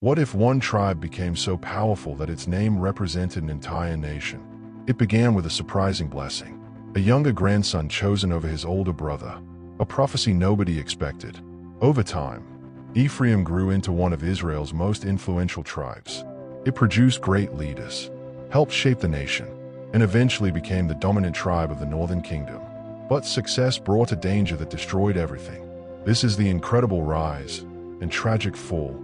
What if one tribe became so powerful that its name represented an entire nation? It began with a surprising blessing. A younger grandson chosen over his older brother, a prophecy nobody expected. Over time, Ephraim grew into one of Israel's most influential tribes. It produced great leaders, helped shape the nation, and eventually became the dominant tribe of the northern kingdom. But success brought a danger that destroyed everything. This is the incredible rise and tragic fall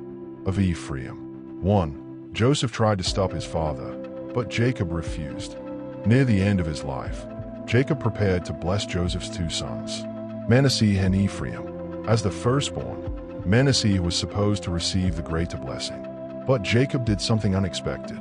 of Ephraim. 1. Joseph tried to stop his father, but Jacob refused. Near the end of his life, Jacob prepared to bless Joseph's two sons, Manasseh and Ephraim. As the firstborn, Manasseh was supposed to receive the greater blessing. But Jacob did something unexpected.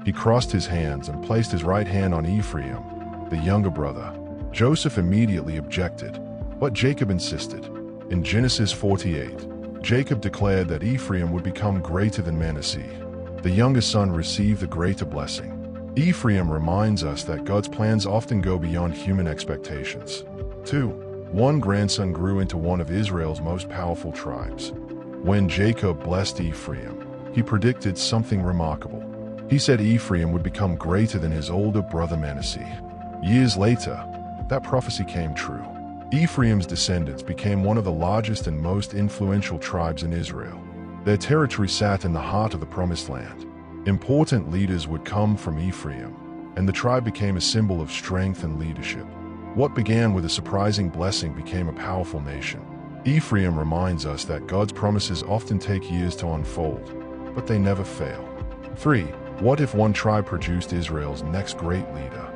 He crossed his hands and placed his right hand on Ephraim, the younger brother. Joseph immediately objected, but Jacob insisted. In Genesis 48, Jacob declared that Ephraim would become greater than Manasseh. The younger son received the greater blessing. Ephraim reminds us that God's plans often go beyond human expectations. 2. One grandson grew into one of Israel's most powerful tribes. When Jacob blessed Ephraim, he predicted something remarkable. He said Ephraim would become greater than his older brother Manasseh. Years later, that prophecy came true. Ephraim's descendants became one of the largest and most influential tribes in Israel. Their territory sat in the heart of the Promised Land. Important leaders would come from Ephraim, and the tribe became a symbol of strength and leadership. What began with a surprising blessing became a powerful nation. Ephraim reminds us that God's promises often take years to unfold, but they never fail. 3. What if one tribe produced Israel's next great leader?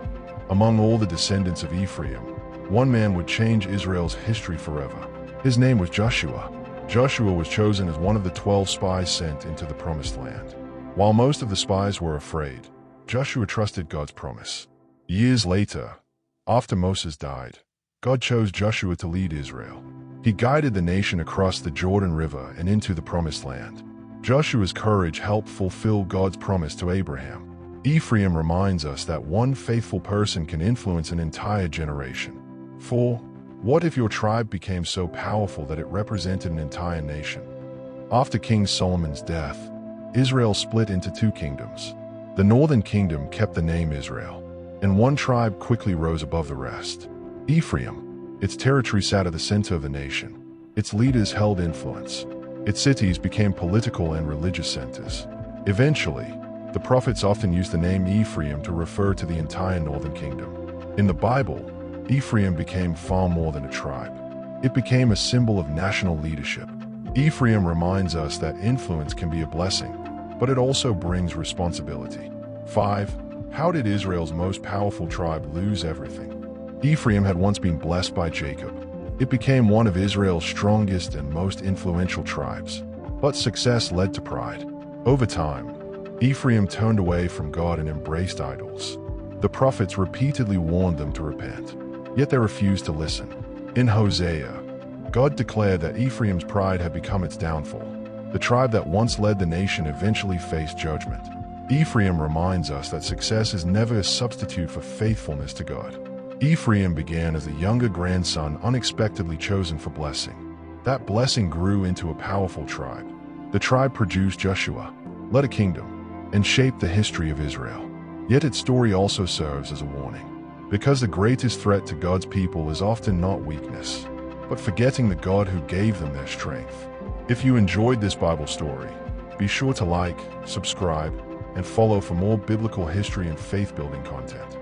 Among all the descendants of Ephraim, one man would change Israel's history forever. His name was Joshua. Joshua was chosen as one of the 12 spies sent into the Promised Land. While most of the spies were afraid, Joshua trusted God's promise. Years later, after Moses died, God chose Joshua to lead Israel. He guided the nation across the Jordan River and into the Promised Land. Joshua's courage helped fulfill God's promise to Abraham. Ephraim reminds us that one faithful person can influence an entire generation. 4. What if your tribe became so powerful that it represented an entire nation? After King Solomon's death, Israel split into two kingdoms. The northern kingdom kept the name Israel, and one tribe quickly rose above the rest. Ephraim. Its territory sat at the center of the nation. Its leaders held influence. Its cities became political and religious centers. Eventually, the prophets often used the name Ephraim to refer to the entire northern kingdom. In the Bible, Ephraim became far more than a tribe. It became a symbol of national leadership. Ephraim reminds us that influence can be a blessing, but it also brings responsibility. 5. How did Israel's most powerful tribe lose everything? Ephraim had once been blessed by Jacob. It became one of Israel's strongest and most influential tribes. But success led to pride. Over time, Ephraim turned away from God and embraced idols. The prophets repeatedly warned them to repent, yet they refused to listen. In Hosea, God declared that Ephraim's pride had become its downfall. The tribe that once led the nation eventually faced judgment. Ephraim reminds us that success is never a substitute for faithfulness to God. Ephraim began as a younger grandson unexpectedly chosen for blessing. That blessing grew into a powerful tribe. The tribe produced Joshua, led a kingdom, and shaped the history of Israel. Yet its story also serves as a warning. Because the greatest threat to God's people is often not weakness, but forgetting the God who gave them their strength. If you enjoyed this Bible story, be sure to like, subscribe, and follow for more biblical history and faith-building content.